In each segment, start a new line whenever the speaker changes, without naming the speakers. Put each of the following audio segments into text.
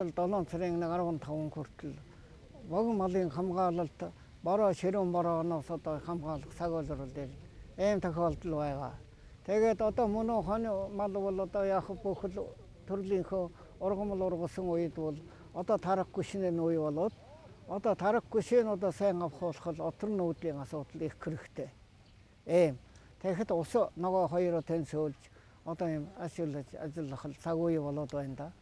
7 сарын 15 хүртэл богино малын хамгаалалт бороо ширүүн борооноос одоо хамгаалах сагуулрал дээр ийм тохиолдол байгаа. Тэгээд одоо мөн хонь мал бол одоо яг бүх төрлийнхөө ургамал ургасан үед бол одоо тарахгүй шинэ үе болоод одоо тарахгүй шинэ одоо сайн авах бол отор нүүдлийн асуудал их хэрэгтэй. Ийм тэгэхэд ус нөгөө хоёроо тэнцүүлж одоо ийм ажиллах цаг үе болоод байна да.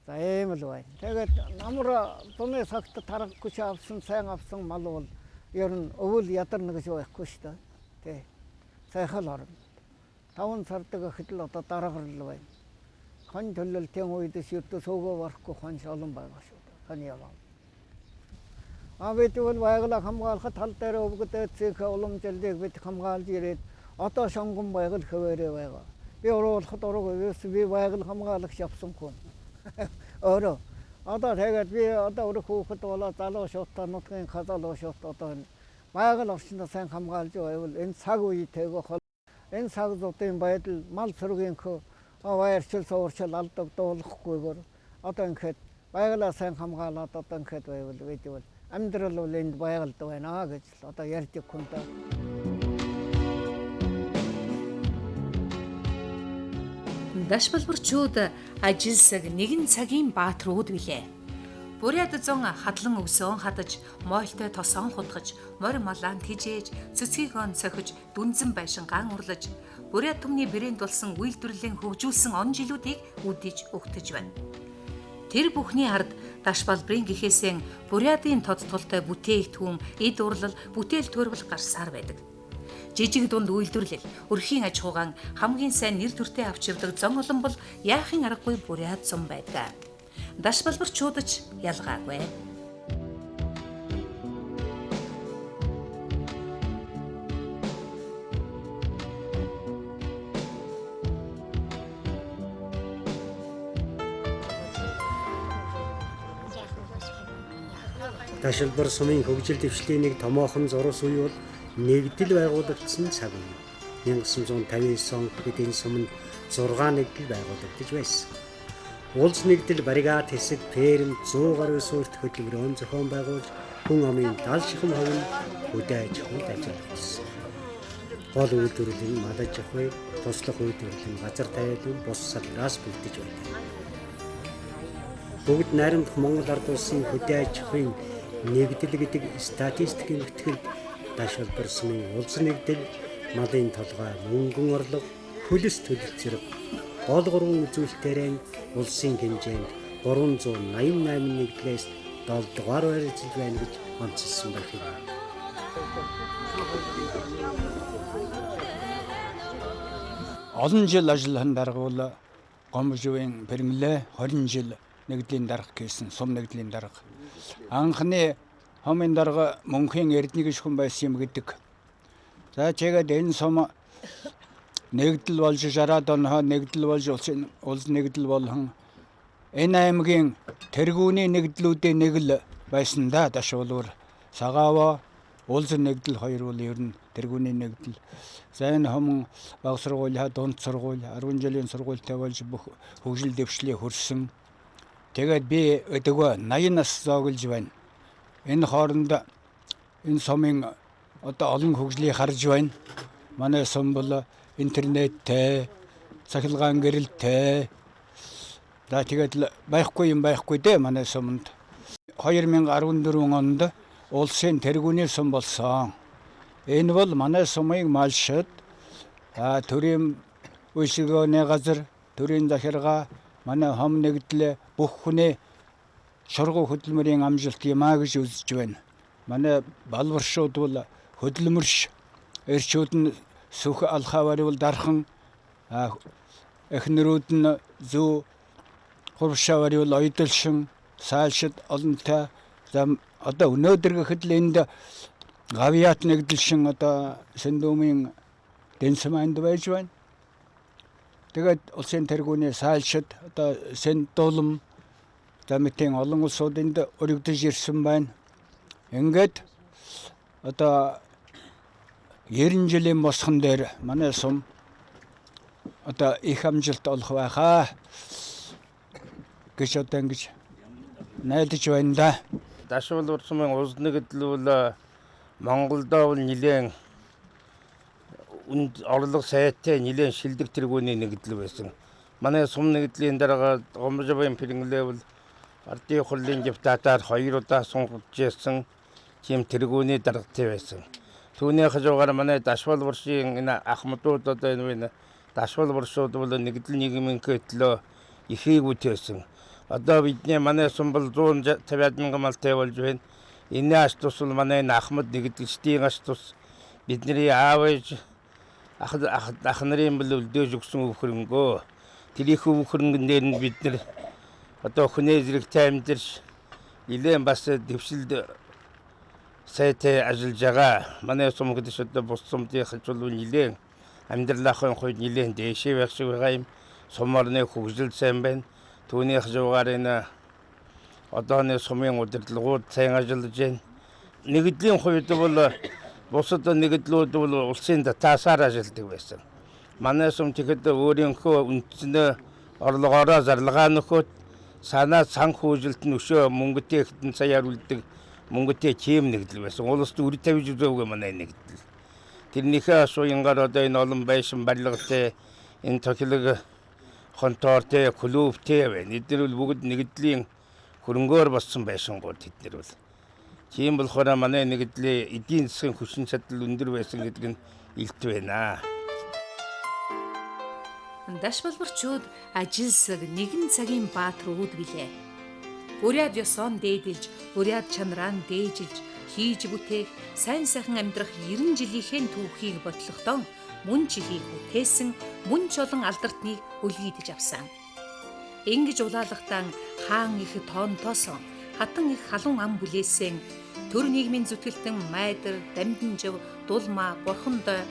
За ийм л байна. Тэгээд намар дуны цагт тарахгүй авсан сайн авсан мал бол ер нь өвөл ядарна гэж байхгүй шүү дээ. Тэ. Сайхан орно. 5 сардаг гэхэд л одоо дараагарл байна. Хонь төлөлтийн үед шүтэ сөөгөө барахгүй хонь олон байгаа шүү дээ. Хонь яваа. Бид бол байгалаа хамгаалахад тал дээр өвгөд цэг уламжлалыг бид хамгаалж ирээд одоо шонгон байгаль хөвөрөө байгаа. Би уруулахад уруугээс би байгаль хамгаалагч явсан хүн. Өөрөө одоо тэгээд би одоо өрх хөөхд болоо залуу шуутаа нутгийн хазалуу шуут одоо байгаль орчинд сайн хамгаалж байвал энэ цаг үетэйгөө энэ цаг зүйн байдал мал сүргийнхөө баярчил суурчил алдагдуулахгүйгээр одоо ингээд байгалаа сайн хамгаалаад одоо ингээд байвал бид бол амьдрал бол энд байгальд байна гэж л одоо ярьж хүнтэй.
Дашбалбарчууд ажилсаг нэгэн цагийн баатрууд билээ. Буряд зон хадлан өвсөн хадаж, мойлтой тосон хутгаж, морь малаан тижээж, цэцгийг онцохиж, дүнзэн байшинган урлаж, буряд түмний брэнд болсон үйлдвэрлэлийн хөгжүүлсэн он жилүүдийг үдиж өгтөж байна. Тэр бүхний ард Дашбалбарын гэхээсээ бурядын тодтолтой бүтээгдэхүүн, эд урлал, бүтээл төрөл гарсаар байдаг. Жижиг дунд үйлдвэрлэл, өрхийн аж ахуйн хамгийн сайн нэр төртэй авч явдаг зон олон бол яахын аргагүй буряд зам байдаг. Дашбалбарчууд ч ялгаагүй.
Дашбалбар сумын хөгжил дэвшлийн нэг томоохон зурус үе бол нэгдэл байгуулагдсан цаг үе. 1959 онд эдийн сум нь 6 нэгдэл байгуулагдаж байсан. Улс нэгдэл бригад хэсэг ферм 100 гаруй суурьт хөдөлмөрөөр зохион байгуулж хүн амын 70 ширхэг хувь хөдөө аж ахуйд ажилласан. Гол үйлдвэрлэл нь мал аж ахуй, туслах үйлдвэрлэл нь газар тариалан бус салбараас бэлдэж байна. Бүгд найрамдах Монгол ард улсын хөдөө аж ахуйн нэгдэл гэдэг статистикийн үтгэл Дашбалбар сумын улс нэгдэл малын толгой, мөнгөн орлого, хөлс төлөлт зэрэг гол 3 үзүүлэлтээр улсын хэмжээнд 388 нэгдлээс 7 дугаар байрлаж байна гэж онцлсан байна.
Олон жил ажиллахан дарга бол Гомбожвын Пэрмлээ 20 жил нэгдлийн дарга гэсэн сум нэгдлийн дарга. Анхны хомын дарга мөнхийн эрдэнэ гишүүн байсан юм гэдэг. За тэгээд энэ сум нэгдэл болж 60-аад оноо нэгдэл болж улс нэгдэл болон энэ аймгийн тэргүүний нэгдлүүдийн нэг л байсан да. Дашбалбар, Сагаава, улс нэгдэл хоёр бол ер нь тэргүүний нэгдэл. За энэ хомон баг сургууль, дунд сургууль, 10 жилийн сургуультай болж бүх хөгжил дэвшлийг хүрсэн. Тэгээд би өдөгөө 80 нас зоглож байна. Энэ хооронд энэ сумын одоо олон хөгжлийг харж байна. Манай сум бол интернеттэй, цахилгаан гэрэлтэй. За тэгээд байхгүй юм байхгүй дээ манай сумд. 2014 онд улсын тэргүүний сум болсон. Энэ бол манай сумын малшид, төрийн үйлчилгээний газар, төрийн захиргаа, манай хом нэгдлээ бүх хүний шургуу хөдөлмөрийн амжилт юмаа гэж үзэж байна. Манай балваршууд бол хөдөлмөрш, эрчүүд нь сүх алхавар бол дархан, эхнэрүүд нь зүү хуршавар бол ойдолшин, саалшид олонтой. За одоо өнөөдөр гэхэд л энд гавьяат нэгдэлшин одоо Сэндүүмийн Дэнсманд байж байна. Тэгээд улсын тэргүүний саалшид одоо Сэндулам замтын олон улсуудад өргөдөж ирсэн байна. Ингээд одоо 90 жилийн босхон дээр манай сум одоо их амжилт олох байхаа гэж одоо ингэж найдаж байна да.
Дашвал урсмын улс нэгдэл бол Монголдоо бол нэлээд орлого сайтай нэлээд шилдэг тэргүүний нэгдэл байсан. Манай сум нэгдлийн дараа Гомжовын пэрэнглээ бол ардын хурлын депутатаар 2 удаа сонгогдож ирсэн тийм тэргүүний даргатай байсан. Түүний хажуугаар манай Дашвал урсын энэ ахмадууд одоо энэ Дашвал урсууд бол нэгдэл нийгмийн төлөө ихийг үтээсэн. Одоо бидний манай сум бол 150 мянган малтай болж байна. Энэ аш тус бол манай ахмад нэгдэгчдийн аш тус бидний аав ээж ах нарын бол өлдөөж өгсөн өвхрөнгөө. Тэрийнхүү өвхрөнгөн дээр нь бид нар одоо хүний зэрэгтэй амьдарч нэлээд бас дэвшилд сайтай ажиллаж байгаа. Манай сум гэдэг одоо бус сумдын хажуул нэлээд амьдралын хувьд нэлээд дэшээ байх шиг байгаа юм. Сум орны хөгжил сайн байна. Түүний хажуугаар энэ одооны сумын удирдлагууд сайн ажиллаж байна. Нэгдлийн хувьд бол бусад нэгдлүүд бол улсын татаасаар ажилладаг байсан. Манай сум тэгэхэд өөрийнхөө үндснээ орлогоороо зарлагаа нөхөд санаа сан хөөжилт нь өшөө мөнгөтэй хэдэн саяар үлддэг мөнгөтэй чим нэгдэл байсан. Улсд үр тавьж өгөөгүй манай нэгдэл. Тэрнийхээ асуянгаар одоо энэ олон байшин барилгатай энэ тохилог контортой клубтэй байна. Эдгээр бол бүгд нэгдлийн хөрөнгөөр болсон байшингууд тэднэр бол. Тийм болохоор манай нэгдлийн эдийн засгийн хүчин чадал өндөр байсан гэдэг нь илт байна.
Дашвалбарчууд ажилсаг нэгэн цагийн баатрууд билээ. Уряд ёсон дээдэлж, уряд чанараа дээжилж, хийж бүтээх, сайн сайхан амьдрах 90 жилийнхээ түүхийг бодлохдоо мөн чихийг бүтээсэн, мөн ч олон алдартныг үлгийдэж авсан. Ингэж улаалгатан хаан их тоонтоосон, хатан их халуун ам бүлээсэн, төр нийгмийн зүтгэлтэн майдар, дамдинжив, дулмаа, бурхандой,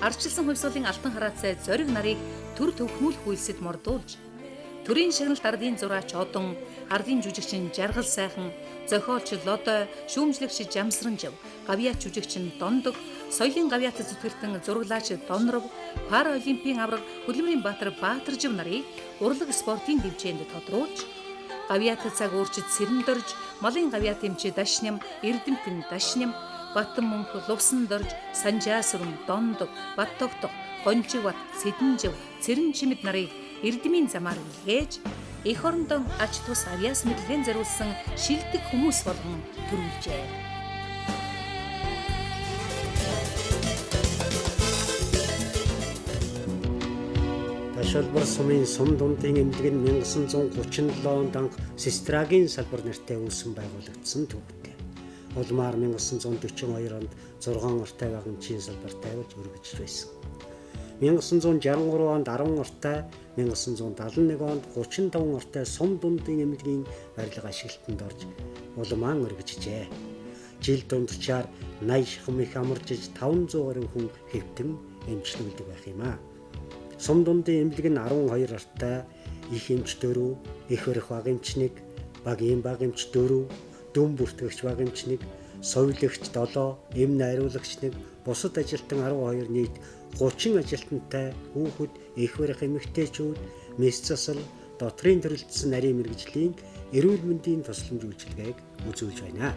ардчилсан хувьсгалын алтан хараацай зориг нарыг төр төвхнүүлэх үйлсэд мордуулж, төрийн шагналт ардын зураач одон, ардын жүжигчин жаргал сайхан, зохиолч лодой, шүүмжлэгч жамсранжив, гавьяач жүжигчин дондог, соёлын гавьяат зүтгэлтэн зураглаач донров, пара олимпийн авраг хөдөлмөрийн баатар Баатаржив нарыг урлаг спортын дэвжээнд тодруулж, гавьяат цаг уурчид сэрэмдорж, малын гавьяат эмчи дашням, эрдэмтэн дашням, Баттан мөнх лувсан дорж, санжаасрам дондог, баттогтог, гонжигбат, сэдэнжив, цэрэн чимэд нарыг эрдэмийн замаар илгээж, эх орондон ач тус авьяас мэдлэгийн зориулсан шилдэг хүмүүс болгон төрүүлжээ.
Дашвалбар сумын сум дундын эмнэлэг нь 1937 онд анх Сестрагийн салбар нэртэй үүсгэн байгуулагдсан төвтэй. Улмаар 1942 онд 6 ортой байгамжийн салбар тавьж өргөжж байсан. 1963 онд 10 ортой, 1971 онд 35 ортой сум дундын эмнэлгийн барилга ашиглалтанд орж улмаан өргөжжээ. Жил дунджаар 80 шахам их амарч 500 гаруй хүн хэвтэн эмчлүүлдэг байх юм а. Сум дундын эмнэлэг нь 12 ортой, их эмч 4, их барих баг эмч 1, багийн баг эмч 4, дүн бүртгэгч баг эмч 1, соёлогч 7, эм найруулагч 1, бусад ажилтан 12 нийт 30 ажилтнтай хүүхэд, их барих эмэгтэйчүүд, мэс засал, дотрийн төрөлдсөн нарийн мэргэжлийн эрүүл мэндийн тусламж үйлчилгээг үзүүлж байна.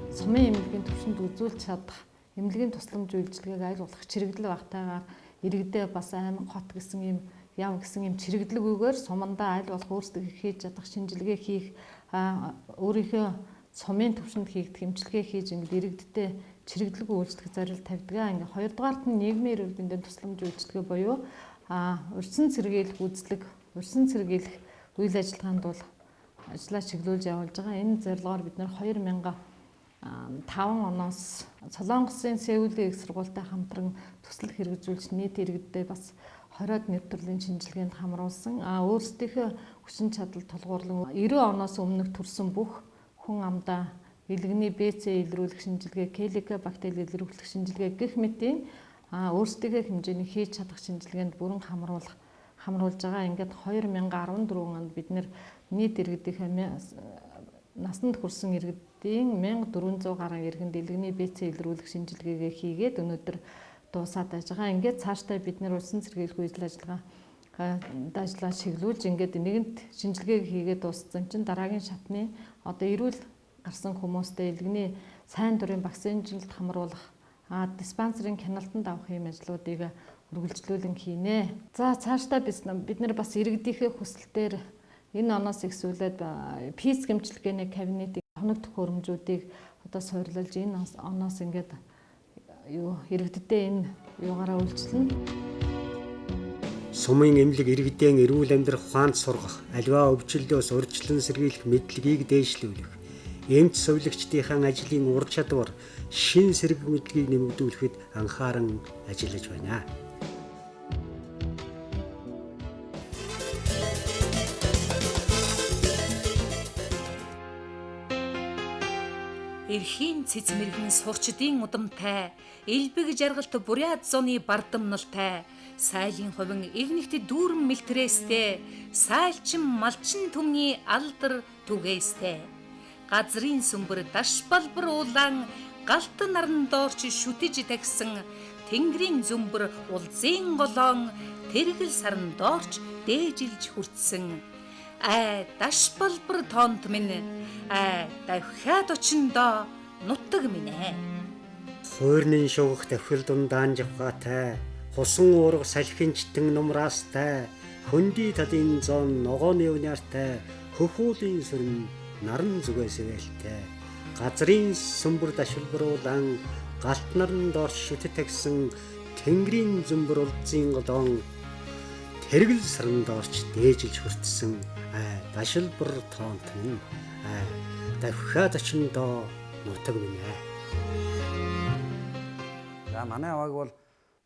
Сумын эмнэлгийн төвшөнд үзүүлж чадах эмнэлгийн тусламж үйлчилгээг аль болох чирэгдэл багтаагаар иргэдээ бас аймаг хот гэсэн юм яам гэсэн юм чирэгдлэгүйгээр сумандаа аль болох өөрсдөө хийж чадах шинжилгээ хийх өөрийнхөө сумын төвшөнд хийгдэх эмчилгээ хийж ингээд иргэдтэй чирэгдлэггүй үйлчлэх зорилт тавьдаг. Ингээд хоёрдугаарт нь нийгмийн эрүүл мэндийн тусламж үйлчилгээ буюу урьдчилан сэргийлэх үзлэг, урьдчилан сэргийлэх үйл ажиллагаанд бол ажлаа чиглүүлж явуулж байгаа. Энэ зорилгоор бид нэр 2005 оноос Солонгосын Сеулийн их сургуультай хамтран төсөл хэрэгжүүлж нийт иргэддээ бас 20-од нэр төрлийн шинжилгээнд хамруулсан. Өөрсдийнхөө хүчин чадал тулгуурлан 90 оноос өмнөх төрсэн бүх хүн амдаа илгэний БЦ илрүүлэх шинжилгээ, Келика бактери илрүүлэх шинжилгээ гэх мэтийн өөрсдийнхөө хэмжээний хийж чадах шинжилгээнд бүрэн хамруулж байгаа. Ингээд 2014 онд бид нийт иргэдийнхээ насанд хүрсэн иргэдийн 1400 гаруй иргэнд илгэний БЦ илрүүлэх шинжилгээгээ хийгээд өнөөдөр дуусаад байж байгаа. Ингээд цаашдаа бид улсын сэргийлэх үйл ажиллагаа ажлаа чиглүүлж ингээд нэгэнт шинжилгээг хийгээд дууссан чинь дараагийн шатны одоо эрүүл гарсан хүмүүстэй илгэний сайн дурын вакцинжилт хамруулах диспансерын хяналтанд авах юм ажлуудыг үргэлжлүүлэн хийнэ. За цаашдаа бид нар бас иргэдийнхээ хүсэлтээр энэ оноос ихсүүлээд ПИС гэмчлэгээний кабинетийн хоног төхөөрөмжүүдийг одоо суйрлуулж энэ оноос ингээд иргэддээ энэ юугаараа үйлчлэнэ.
Сумын эмнэлэг иргэдийн эрүүл амьдрах ухаанд сургах, аливаа өвчлөлөөс урьдчилан сэргийлэх мэдлэгийг дээшлүүлэх, эмч сувилагчдын ажлын ур чадвар, шин сэрэг мэдлэгийг нэмэгдүүлэхэд анхааран ажиллаж байна.
Эрхийн цэцмэрхэн сурчдын удамтай, элбэг жаргалт буряд зуны бардамналтай, сайлын хувин игнэгт дүүрэн мэлтрээстэй, сайлчин малчин түмний алдар түгээстэй. Газрын сүмбэр даш балбар уулан, галт наран доорч шүтэж тагсан, тэнгэрийн зүмбэр улзын голоон, тэргэл саран доорч дээжилж хүртсэн. Даш балбар тоонт минь, давхиад очиндоо нутаг минь.
Хуурнын шугах давхил дундаан жавхаатай, хусан уурга салхинчтэн нумраастай, хөнди талын зон ногооны өвняртай, хөхүүлийн сүрэн наран зүгээсвэлтэй, газрын сүмбэр дашилбруулан, галт наран доорч шүтэж тагсан, тэнгэрийн зүмбэр улзын голоон, тэргэл саран доорч дээжилж хүртсэн. Дашилбар тоонт минь, давхиад очиндоо нутаг минь.
За манай авааг бол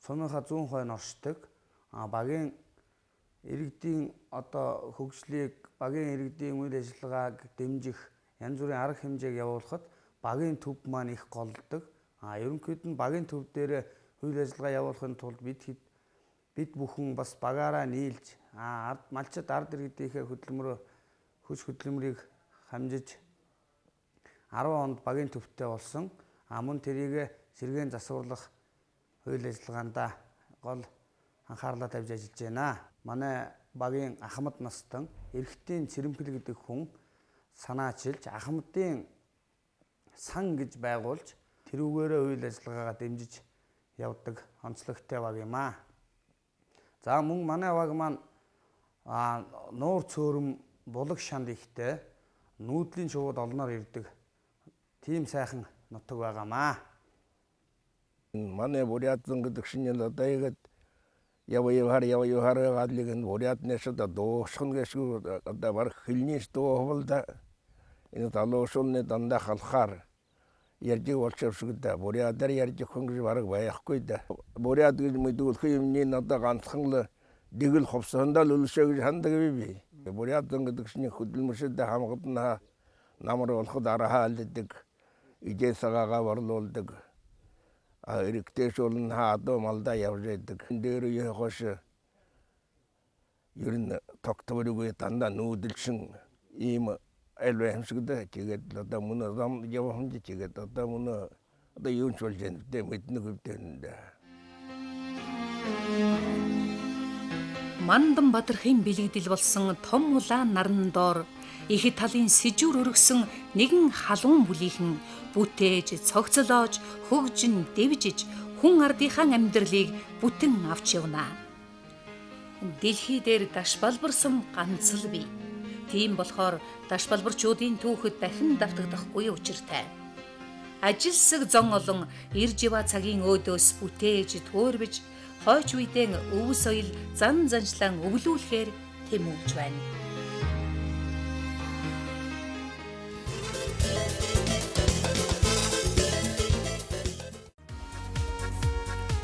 сумынхаа 100% оршдог. Багийн иргэдийн одоо хөгжлийг, багийн иргэдийн үйл ажиллагааг дэмжих янз бүрийн арга хэмжээг явуулахад багийн төв маань их голддог. Ерөнхийд нь багийн төв дээр үйл ажиллагаа явуулахын тулд бид бүхэн бас багаараа нийлж малчид ард иргэдийнхээ хүч хөдөлмөрийг хамжиж 10 онд багийн төвтэй болсон. Мөн тэрийг сэргээн засварлах үйл ажиллагаанд гол анхаарлаа тавьж ажиллаж байна. Манай багийн ахмад настан эрэгтийн цэрэмхэл гэдэг хүн санаачилж ахмадын сан гэж байгуулж тэрүүгээрээ үйл ажиллагаагаа дэмжиж явдаг онцлогтой баг юм аа. За мөн манай баг маань нуур цөөрөм булаг шанд ихтэй нүүдлийн шувууд олноор ирдэг тийм сайхан нутаг байгаамаа.
Манай бурятсан гэдэг шинэл одоо ихэд яваа гадлыг нь бурятнаас одоо дуусхан гэшгүй одоо баг хилний дуувалда энэ талуушны дандаа халахаар ярьж болчихвшгда бурятаар ярьж хөнгөж баг байхгүй да. Бурят гэж мэдүүлэх юмний одоо ганцхан л дэгэл ховсондоо л үлшээ гэж хандаг би. Бурятсан гэдэг чинь хөдөлмөршөд хамгаална намар болоход арахаалдаг ижээсагаага борлуулдаг эрэгтэйш болон хаадуу малдаа явж байдаг. Дээр яхош ер нь тогтворгүй дандаа нүүдэлшин ийм айлва хэмшигдэ тэгээд одоо мөн зам явахын тэгээд одоо мөн одоо юунч болж байна гэдэг мэднэ хөвдөнөд.
Мандан Бадархын бэлэгдэл болсон том улаан наран доор их талын сэжүүр өргсөн нэгэн халуун бүлийхэн бүтээж, цогцолоож, хөгжин, дэвжиж хүн ардынхаа амьдралыг бүтэн авч явна. Дэлхий дээр даш балбарсан ганц л бий. Тийм болохоор даш балбарчуудын түүхэд дахин давтагдахгүй учиртай. Ажилсаг зон олон ирж ява цагийн өөдөөс бүтээж, төөрбөж, хойч үедээ өв соёл зан заншлан өвлүүлэхээр тэмүүлж байна.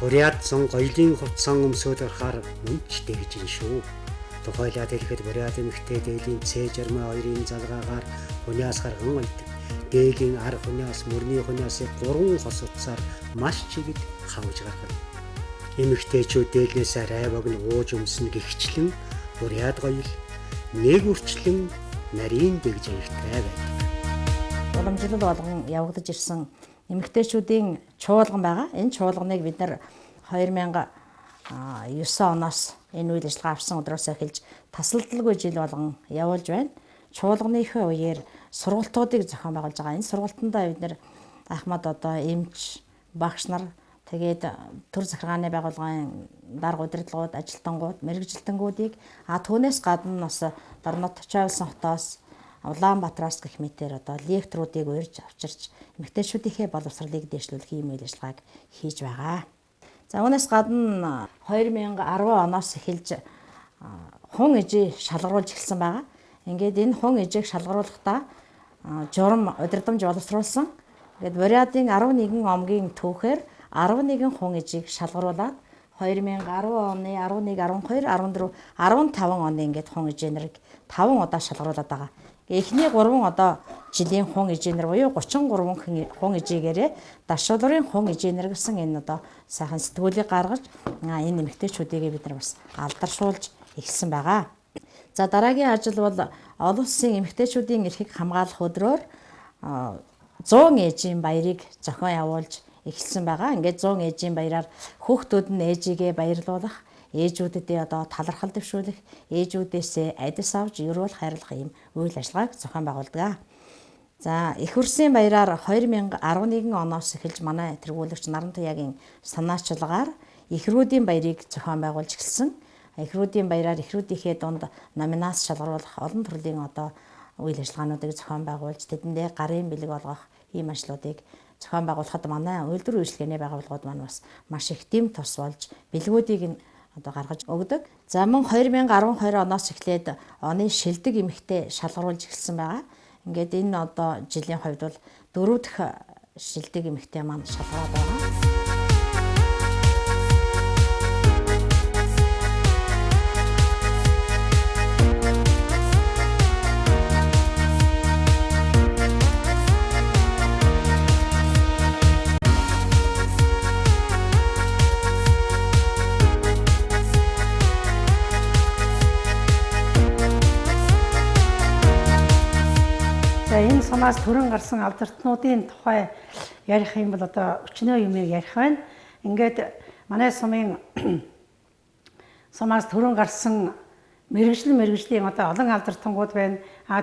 Бурятсан гоёлын хувцсан өмсөд орохоор мөнч дэгжин шүү. Тухайлаад хэлэхэд бурят эмэгтэй дээлийн Ц жармаа хоёрын залгаагаар хуниас гарган ойдог. Дээлийн ар хуниас мөрний хуниасыг 3 хос утсаар маш чигэд хавж гаргана. Эмэгтэйчүүд дээлнээс райваг нь ууж өмснө гихчлэн бурят гоёл нэг үрчлэн нарийн дэгж аягтай байдаг.
Уламжлал болгон явагдаж ирсэн эмэгтэйчүүдийн чуулган байгаа. Энэ чуулганыг бид нар 2010 9 оноос энэ үйл ажиллагаа авсан өдрөөс эхэлж тасалдалгүй жил болгон явуулж байна. Чуулганыхаа үеэр сургалтуудыг зохион байгуулж байгаа. Энэ сургалтандаа бид нэр Ахмад одоо эмч, багш нар тэгээд төр захиргааны байгууллагын дарга удирдлагууд, ажилтнууд, мэрэгжилтэнгүүдийг түүнээс гадна бас Дорнод Чавлсан хотоос Улаанбаатараас гэх мэтээр одоо лекторуудыг урьж авчирч эмэгтэйчүүдийнхээ боловсролыг дэвшлүүлэх ийм үйл ажиллагааг хийж байгаа. За үүнээс гадна 2010 оноос эхэлж хун ижээ шалгаруулж эхэлсэн байгаа. Ингээд энэ хун ижээг шалгаруулахдаа журам удирдамж боловсруулсан. Ингээд Бурятын 11 омгийн түүхээр 11 хун ижийг шалгаруулад 2010 оны 11, 12, 14, 15 оны ингээд хун ижээнэрийг 5 удаа шалгаруулад байгаа. Эхний 3 одоо жилийн хун ижээнэр буюу 33 хун ижээгээрээ дашуулрын хун ижээнэр гэсэн энэ одоо сайхан сэтгүүлийг гаргаж энэ эмэгтэйчүүдийг бид нар бас алдаршуулж эхэлсэн байгаа. За дараагийн ажил бол олон улсын эмэгтэйчүүдийн эрхийг хамгаалах өдрөөр 100 ээжийн баярыг зохион явуулж эхэлсэн байгаа. Ингээд 100 ээжийн баяраар хүүхдүүд нь ээжигээ баярлуулах, ээжүүдэд одоо талархал дэвшүүлэх, ээжүүдээс адис авч өрөөл хайрлах ийм үйл ажиллагааг зохион байгуулдаг. За их хүрсийн баяраар 2011 оноос эхэлж манай тэргүүлэгч Наран Туяагийн санаачлагаар ихрүүдийн баярыг зохион байгуулж эхэлсэн. Ихрүүдийн баяраар ихрүүдийнхээ дунд номинаас шалгаруулах олон төрлийн одоо үйл ажиллагаануудыг зохион байгуулж тэдэндээ гарын бэлэг олгох ийм ажлуудыг зохион байгуулахад манай үйлдвэр үйлчлэгээний байгууллагууд маань бас маш их дэм тус болж бэлгүүдийг одоо гаргаж өгдөг. За мөн 2012 оноос эхлээд оны шилдэг эмэгтэй шалгаруулж эхэлсэн байгаа. Ингээд энэ одоо жилийн хувьд бол 4 дахь шилдэг эмэгтэй маань шалгараад байгаа.
Энэ сумаас төрөн гарсан алдартнуудын тухай ярих юм бол одоо өчнөө юмыг ярих байна. Ингээд манай сумын сумаас төрөн гарсан мэрэгжлийн одоо олон алдартангууд байна.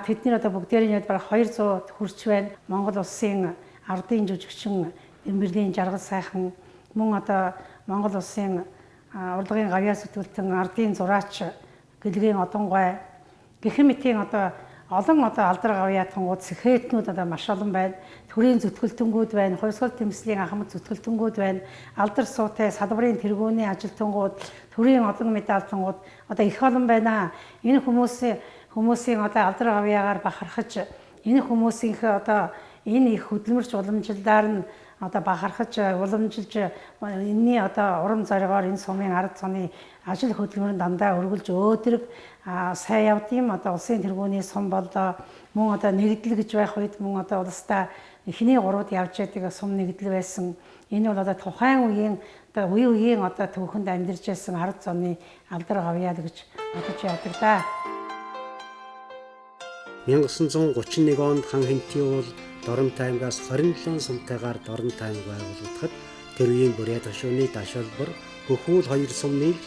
Тэдний одоо бүгдээрээ бараг 200 хүрч байна. Монгол улсын ардын жүжигчин Эмберлийн жаргал сайхан, мөн одоо Монгол улсын урлагийн гавьяа сэтгүүлтэн ардын зураач Гэлгийн Одонгой гэх мэтийн одоо олон одоо алдар гавьяатангууд секретнүүд одоо маш олон байна. Төрийн зүтгэлтэнгүүд байна, хувьсгал тэмцлийн ахмад зүтгэлтэнгүүд байна. Алдар суутай салбарын тэргүүний ажилтнууд, төрийн олон медальтангууд одоо их олон байна. Энэ хүмүүсийн одоо алдар гавьяагаар бахархаж, энэ хүмүүсийнхээ одоо энэ их хөдөлмөрч уламжилдаар нь одоо бахархаж, уламжилж энэний одоо урам зоригоор энэ сумын ард цоны ажил хөдөлмөр нь дандаа өргөлж өөдрөг сайн явд юм. Одоо улсын тэргүүний сум болоо мөн одоо нэгдэл гэж байх үед мөн одоо улстай эхний 3-д явж байдаг сум нэгдэл байсан. Энэ бол одоо тухайн үеийн одоо үеийн одоо түүхэнд амьдарч байсан ард зоны алдар гавьяа гэж бодож явдаг да.
1931 онд хан хэнтий уул Доронтой аймгаас 27 сумтайгаар Доронтой аймаг байгуулагдахад тэр үеийн Бурят хашууны Дашуулбар, Хөхүүл хоёр сум нийлж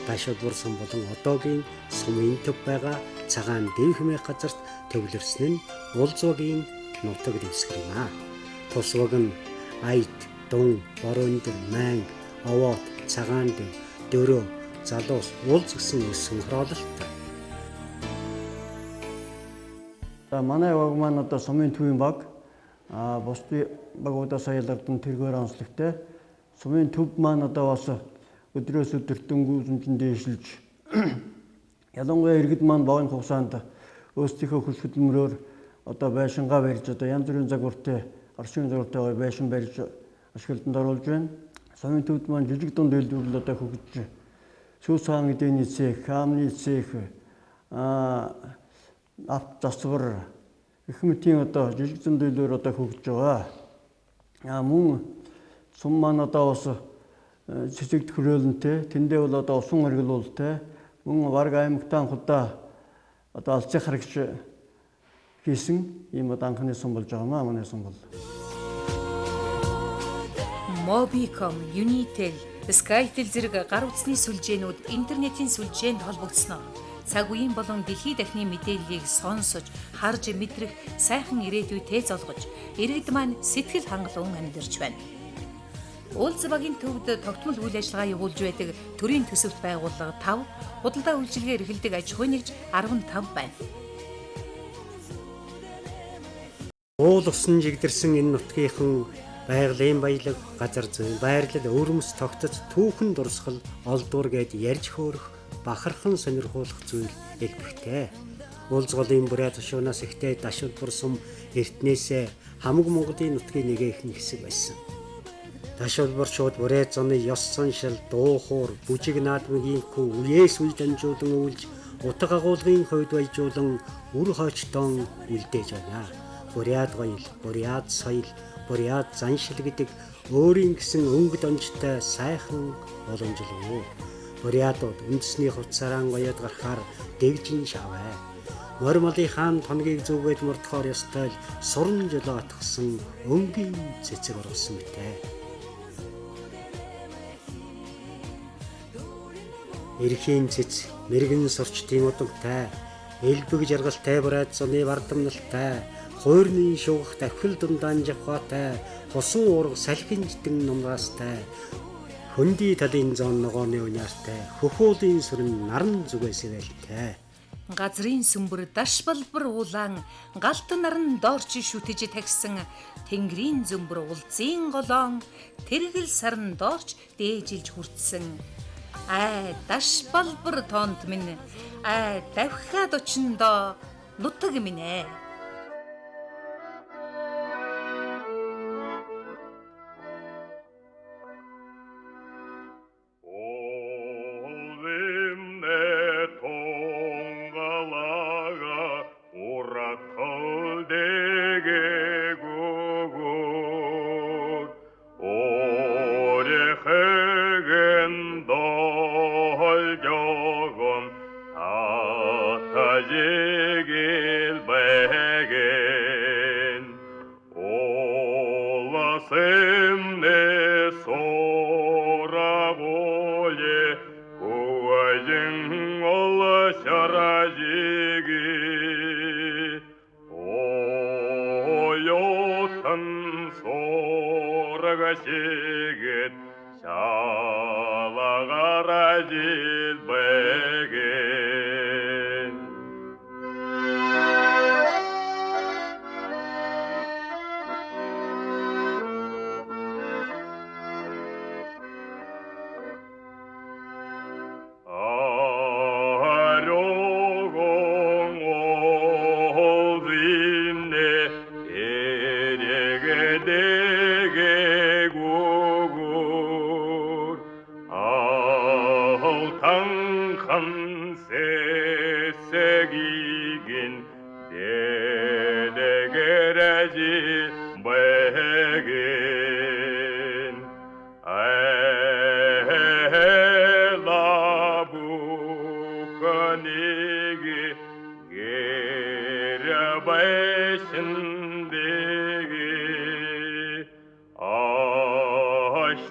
Дашуулбар сум болон одоогийн сумын төв байгаа цагаан дэв хэмээх газарт төвлөрсөн нь Улзуугийн нутаг дэвсгэр юм аа. Тус уг нь Айд, Дун, Бороондор, Манг, Овоод, Цагаан дэв, Дөрөө, Залуус, Улз гэсэн үс сонхроололтой.
Манай баг маань одоо сумын төвийн баг бусдын багуудаас аялалдан тэргээр онцлогтой. Сумын төв маань одоо бас өдрөөс өдөрт дөнгөжин дээшилж ялангуяа иргэд маань богино хугацаанд өөрсдийнхөө хөл хөдөлмөрөөр одоо байшингаа барьж одоо янз бүрийн загвартай орчин зургатайгаар байшин барьж ашиглалтанд оруулж байна. Сумын төвд маань жижиг дунд үйлдвэрлэл одоо хөгжиж сүүс хаан эдийн цех, хаамны цех, авт засвар их мэтийн одоо жижиг дунд үйлдвэр одоо хөгжиж байгаа. Мөн сум маань одоо бас цэцэгд хөрөөлөнтэй, тэндээ бол одоо усан хэрэглүүлэлтэй, мөн бараг аймагтаа анхудаа одоо алцын харагч хийсэн ийм одоо анхны сум болж байгаа манай сум бол.
Mobicom, Unitel, Skytel зэрэг гар утасны сүлжээнүүд интернетийн сүлжээнд холбогдсноор цаг үеийн болон дэлхийд дахины мэдээллийг сонсож, харж мэдрэх сайхан ирээдүй тез олгож, иргэд маань сэтгэл хангалуун амьдарч байна. Уулз багийн төвд тогтмол үйл ажиллагаа явуулж байдаг төрийн төсөвт байгууллага 5, худалдаа үйлчилгээ эрхэлдэг аж ахуй нэгж 15 байна.
Уул усан жигдэрсэн энэ нутгийнхан байгалийн баялаг, газар зүйн байрлал, өвөрмөс тогтоц, түүхэн дурсгал, олдуур гэд ярьж хөөрөх, бахархан сонирхуулах зүйл элбэгтэй. Уулзгалын бүрээ тушуунаас ихтэй дашвал бурсум эртнээсээ хамаг Монголын нутгийн нэгэн хэсэг байсан. Дашвал шууд бүрээ зоны ёс соншил, дуу хуур, бүжиг наадмынхүү үеэс үе дамжуулан өвлж, утга агуулгын хувьд баяжуулан үр хойчтон үлдээж байна. Буряд гоёл, буряд соёл, буряд заншил гэдэг өөрийн гэсэн өнгө донжтой сайхан боломжлоо. Бурядууд үндэсний хувцараа гоёд гарахаар дэгжин шаваа. Морь малын хаан тонгийг зүгээд мөрдөхөөр ёстой л суран жолоо атгсан өнгийн цэцэг орсон мэтээ. Эрхийн цэц, мэрэгэн сурчдын удамтай, элбэг жаргалтай бурайд зуны бардамналтай, хуурны шугах давхил дундаан жавхаатай, хосуу ураг салхинжтэн нумраастай, хөнди талын зон ногооны униартай, хөхөөлийн сүрэн наран зүгээсэвэлтэй.
Газрын сүмбэр даш балбар уулаан галт наран доорч шүтэж тагсан тэнгэрийн зөмбөр улзын голоон тэргэл сарн доорч дээжилж хүртсэн. Даш балбар тоонд минь давхаад очиндоо нутаг минь ээ.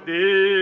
Stay.